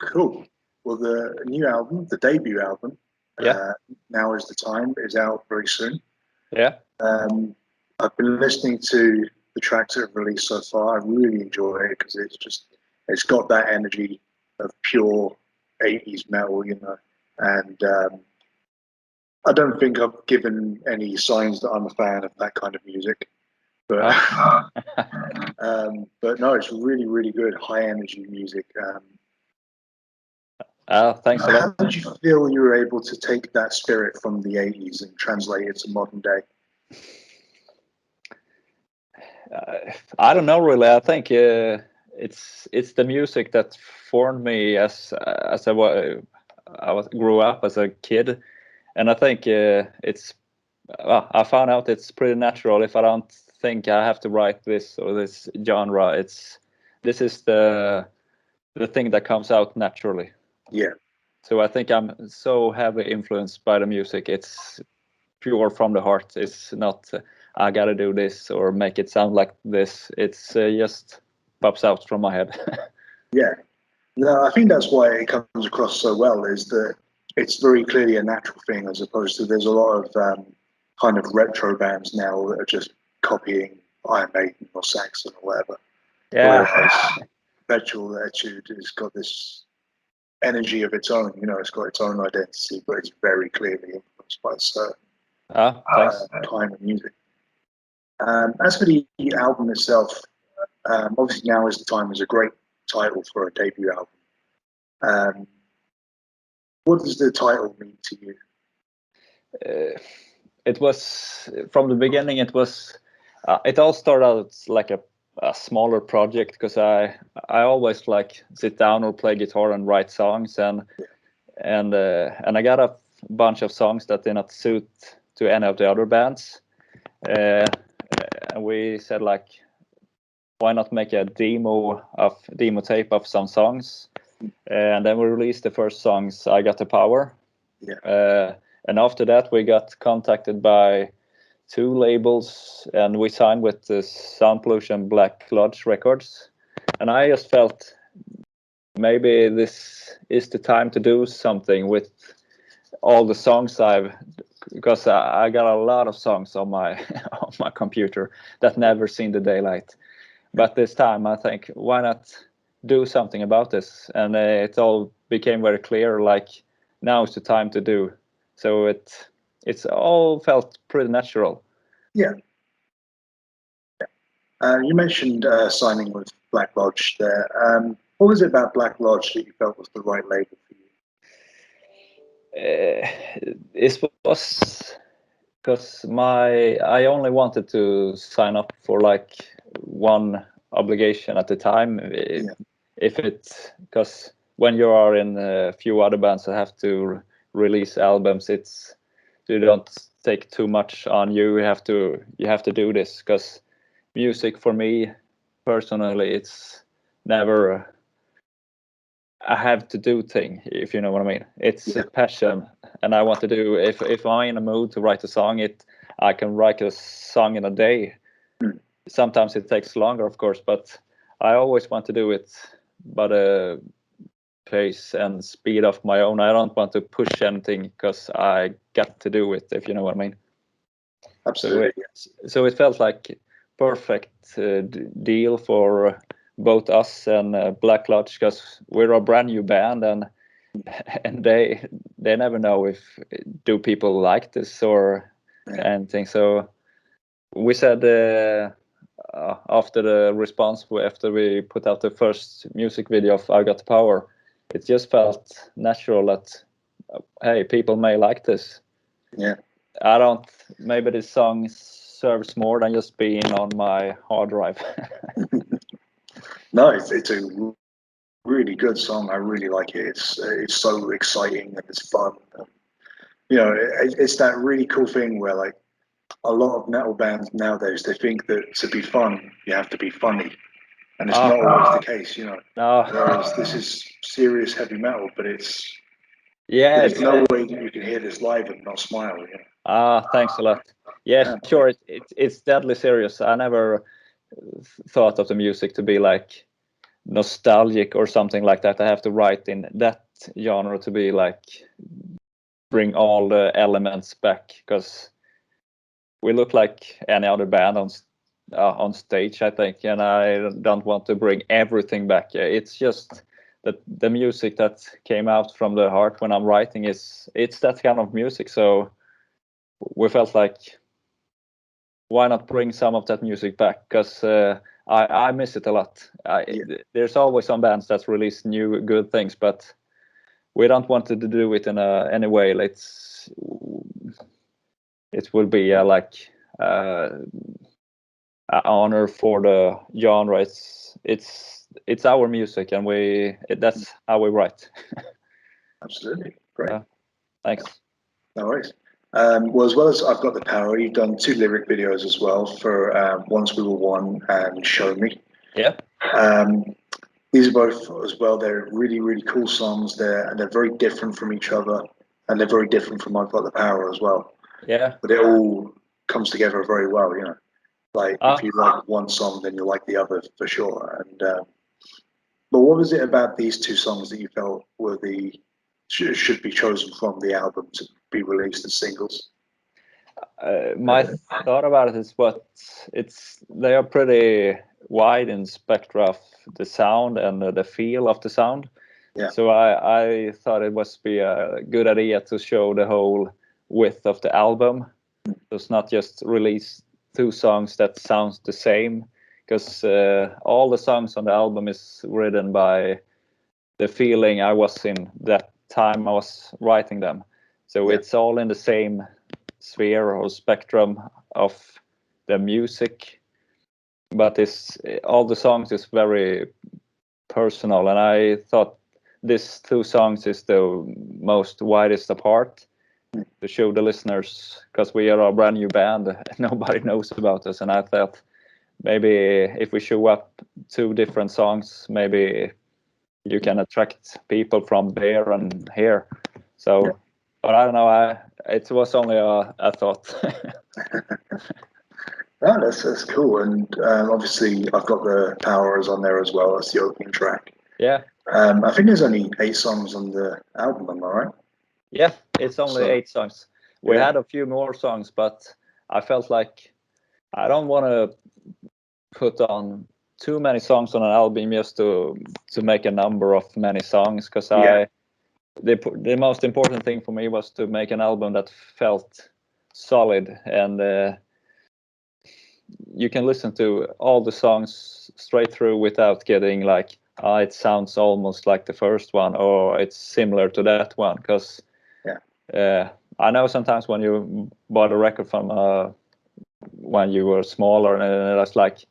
Cool. Well, the new album, the debut album, Yeah. Now Is the Time, is out very soon. Yeah. I've been listening to the tracks that have released so far. I really enjoy it because it's got that energy of pure 80s metal, you know. And I don't think I've given any signs that I'm a fan of that kind of music. But but no, it's really, really good, high energy music. Thanks a lot. How did you feel you were able to take that spirit from the 80s and translate it to modern day? I don't know really. I think it's the music that formed me as I grew up as a kid, and I think it's. I found out it's pretty natural. If I don't think I have to write this or this genre, this is the thing that comes out naturally. Yeah. So I think I'm so heavily influenced by the music. It's pure from the heart. It's not I gotta do this or make it sound like this. It's just pops out from my head. Yeah. No, I think that's why it comes across so well, is that it's very clearly a natural thing, as opposed to there's a lot of kind of retro bands now that are just copying Iron Maiden or Saxon or whatever. Yeah. Whereas Perpetual Etude has got this energy of its own, you know, it's got its own identity, but it's very clearly influenced by a certain time of music. As for the album itself, obviously Now Is the Time is a great title for a debut album. What does the title mean to you? It was from the beginning. It was. It all started out like a smaller project because I always like sit down or play guitar and write songs and I got a bunch of songs that did not suit to any of the other bands. And we said like, why not make a demo tape of some songs, and then we released the first songs, I Got the Power. Yeah. And after that we got contacted by 2 labels and we signed with the Sound Pollution Black Lodge Records, and I just felt maybe this is the time to do something with all the songs because I got a lot of songs on my on my computer that never seen the daylight. But this time I think, why not do something about this? And it all became very clear, like now is the time to do. So it's all felt pretty natural. Yeah. You mentioned signing with Black Lodge there. What was it about Black Lodge that you felt was the right label for you? It was because I only wanted to sign up for like one obligation at a time. Because when you are in a few other bands that have to release albums, you don't take too much on you. You have to do this because music for me personally, it's never I have to do thing, if you know what I mean. It's a passion, and I want to do. If I'm in a mood to write a song, I can write a song in a day. Sometimes it takes longer, of course, but I always want to do it but a pace and speed of my own. I don't want to push anything because I got to do it, if you know what I mean. Absolutely. So it felt like perfect deal for both us and Black Lodge, because we're a brand new band, and they never know if do people like this or anything. So we said after the response, after we put out the first music video of I Got the Power, it just felt natural that hey, people may like this. Yeah. Maybe this song serves more than just being on my hard drive. No, it's a really good song. I really like it. It's so exciting and it's fun. You know, it's that really cool thing where like a lot of metal bands nowadays, they think that to be fun, you have to be funny, and it's not always the case. You know, whereas this is serious heavy metal, but there's no way that you can hear this live and not smile. You know? Thanks a lot. Yeah, sure. It's deadly serious. I never thought of the music to be like nostalgic or something like that. I have to write in that genre to be like bring all the elements back, because we look like any other band on stage, I think, and I don't want to bring everything back. It's just that the music that came out from the heart when I'm writing it's that kind of music. So we felt like, why not bring some of that music back? Because I miss it a lot. There's always some bands that release new good things, but we don't want to do it in any way. It will be like an honor for the genre. It's our music, and that's how we write. Absolutely, great. Thanks. No worries. Well, as well as I've Got the Power, you've done 2 lyric videos as well for Once We Were One and Show Me. Yeah. These are both as well. They're really, really cool songs. They're very different from each other, and they're very different from I've Got the Power as well. Yeah. But it all comes together very well, you know. Like if you like one song, then you'll like the other for sure. And but what was it about these 2 songs that you felt were should be chosen from the album to be released as singles? My thought about it is they are pretty wide in spectra of the sound and the feel of the sound. Yeah. So I thought it must be a good idea to show the whole width of the album. So it's not just release 2 songs that sounds the same, because all the songs on the album is written by the feeling I was in that time I was writing them. So it's all in the same sphere or spectrum of the music, but all the songs is very personal, and I thought these 2 songs is the most widest apart to show the listeners, because we are a brand new band. Nobody knows about us, and I thought maybe if we show up 2 different songs, maybe you can attract people from there and here. So but I don't know, it was only a thought. Oh, that's cool. And obviously I've Got the Power is on there as well. That's the opening track. Yeah. I think there's only 8 songs on the album, am I right? Yeah, it's only 8 songs. We had a few more songs, but I felt like I don't want to put on too many songs on an album just to make a number of many songs, because the most important thing for me was to make an album that felt solid, and you can listen to all the songs straight through without getting like, it sounds almost like the first one, or it's similar to that one. Because I know sometimes when you bought a record from when you were smaller, and it was like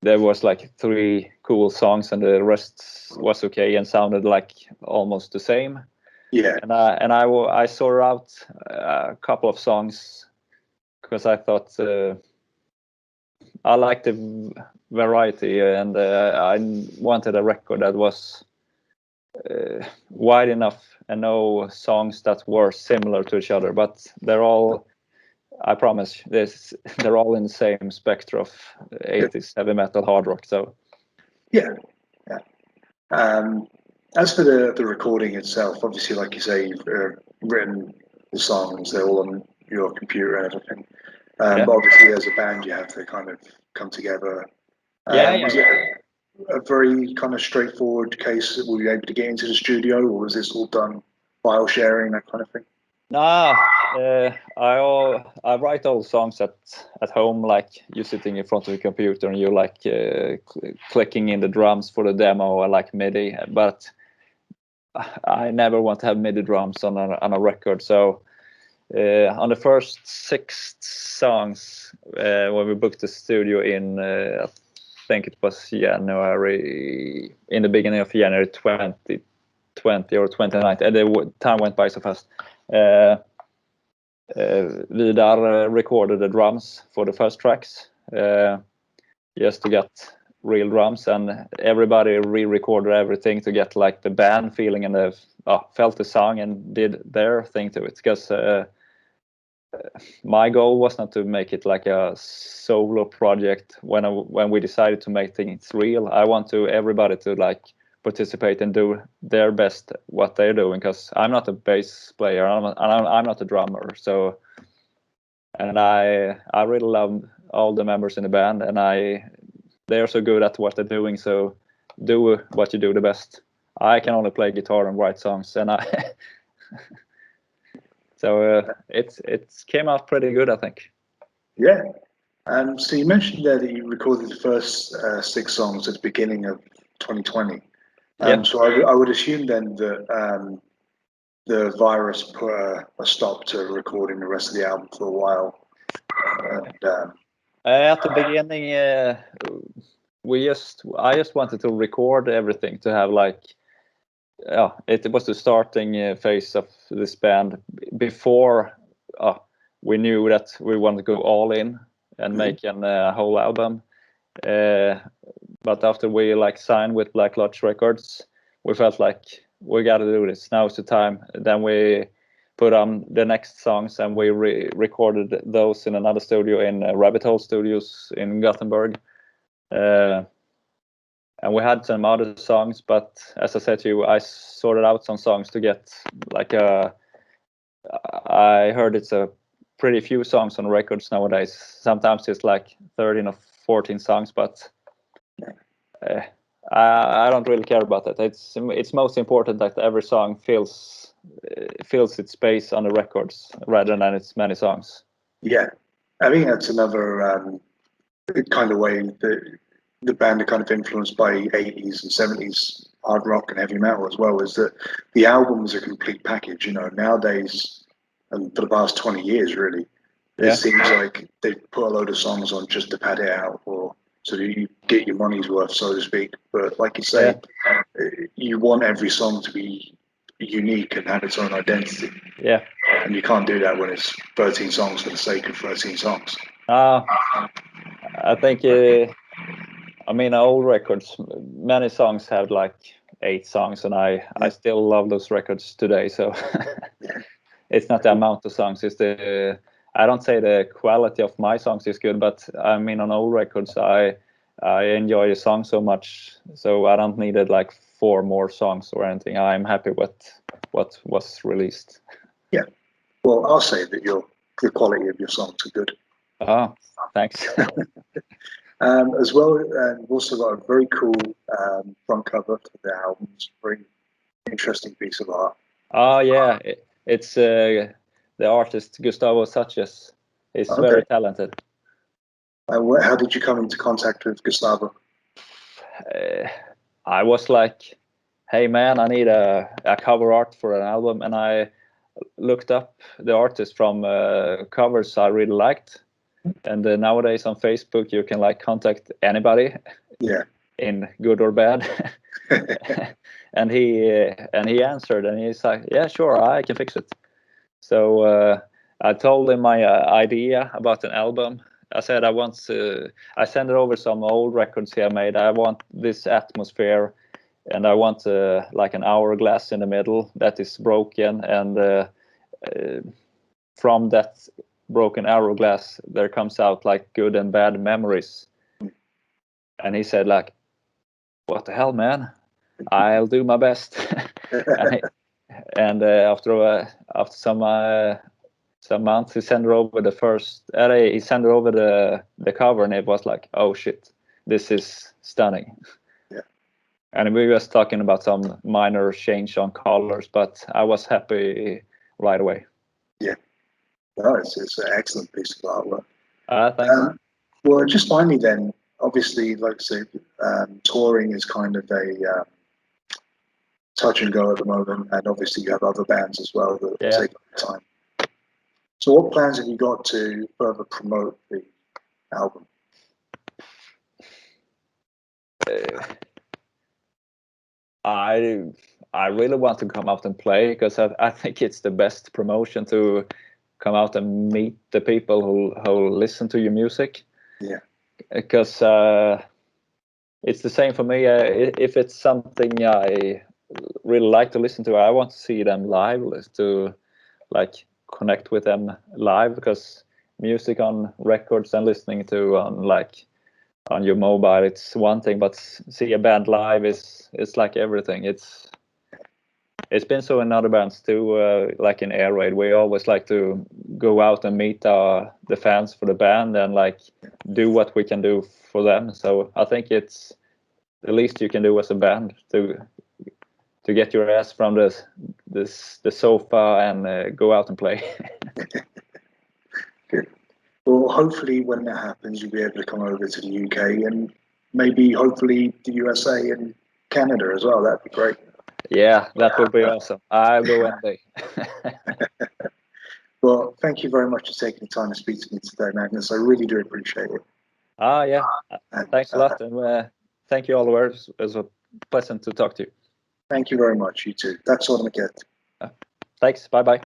there was like 3 cool songs and the rest was okay and sounded like almost the same. Yeah. And I saw out a couple of songs because I thought I liked the variety, and I wanted a record that was wide enough and no songs that were similar to each other, but they're all, I promise this, they're all in the same spectrum of 80s heavy metal, hard rock. So as for the recording itself, obviously, like you say, you've written the songs, they're all on your computer and everything. But obviously, as a band, you have to kind of come together. Was it a very kind of straightforward case that were you able to get into the studio, or was this all done file sharing, that kind of thing? I write all the songs at home, like you sitting in front of the computer and you like clicking in the drums for the demo, like MIDI. But I never want to have MIDI drums on a record. So on the first 6 songs, when we booked the studio in, I think it was January, in the beginning of January 2020 or 2019, and the time went by so fast. Vidar recorded the drums for the first tracks, just to get real drums, and everybody re-recorded everything to get like the band feeling, and felt the song and did their thing to it, because my goal was not to make it like a solo project. When we decided to make things real, I want to everybody to like participate and do their best what they're doing, because I'm not a bass player, I'm not a drummer, so, and I really love all the members in the band, and they're so good at what they're doing, so do what you do the best. I can only play guitar and write songs, and so it came out pretty good, I think. Yeah. So you mentioned there that you recorded the first 6 songs at the beginning of 2020. Yeah. So I would assume then that the virus put a stop to recording the rest of the album for a while. And, at the beginning, I just wanted to record everything to have like, it was the starting phase of this band before we knew that we wanted to go all in and make a whole album. But after we like signed with Black Lodge Records, we felt like we got to do this. Now's the time. Then we put on the next songs, and we recorded those in another studio in Rabbit Hole Studios in Gothenburg. And we had some other songs, but as I said to you, I sorted out some songs to get like I heard it's a pretty few songs on records nowadays. Sometimes it's like 13 or 14 songs, but I don't really care about that. It's most important that every song fills its space on the records rather than its many songs. Yeah, I think that's another kind of way that the band are kind of influenced by 80s and 70s hard rock and heavy metal as well, is that the album is a complete package. You know, nowadays, and for the past 20 years, really, it seems like they put a load of songs on just to pad it out, or so that you get your money's worth, so to speak. But like you say, you want every song to be unique and have its own identity. Yeah. And you can't do that when it's 13 songs for the sake of 13 songs. I think, I mean, old records, many songs have like 8 songs, and I still love those records today. So it's not the amount of songs, it's I don't say the quality of my songs is good, but I mean, on old records, I enjoy the song so much, so I don't need like 4 more songs or anything. I'm happy with what was released. Yeah. Well, I'll say that the quality of your songs are good. Oh, thanks. As well, we've also got a very cool front cover to the album. It's a very interesting piece of art. Oh yeah, it's the artist Gustavo Sanchez. He's very talented. How did you come into contact with Gustavo? I was like, hey man, I need a cover art for an album, and I looked up the artist from covers I really liked. And nowadays on Facebook you can like contact anybody, in good or bad. and he answered, and he's like, yeah, sure, I can fix it. So I told him my idea about an album. I said I sent over some old records he made. I want this atmosphere, and I want like an hourglass in the middle that is broken, and from that broken hourglass there comes out like good and bad memories. And he said like, what the hell, man, I'll do my best. and after some months he sent over the first he sent over the cover, and it was like, oh shit, this is stunning. And we were talking about some minor change on colors, but I was happy right away. No, it's an excellent piece of artwork. Thanks. Well, just finally then, obviously, like I say, touring is kind of a touch and go at the moment, and obviously you have other bands as well that take time. So what plans have you got to further promote the album? I really want to come out and play, because I think it's the best promotion to come out and meet the people who listen to your music. Yeah. Because it's the same for me. If it's something I really like to listen to, I want to see them live, to like connect with them live, because music on records and listening to on your mobile, it's one thing, but see a band live is like everything. It's been so in other bands too, like in Air Raid, we always like to go out and meet the fans for the band and like do what we can do for them. So I think it's the least you can do as a band to get your ass from the sofa and go out and play. Good. Well, hopefully when that happens, you'll be able to come over to the UK and maybe hopefully the USA and Canada as well. That'd be great. Yeah, that would be awesome. I'll go any day. Well, thank you very much for taking the time to speak to me today, Magnus. I really do appreciate it. Yeah. And, Thanks a lot. And thank you, Oliver. It was a pleasant to talk to you. Thank you very much, you too. That's all I'm going to get. Thanks. Bye-bye.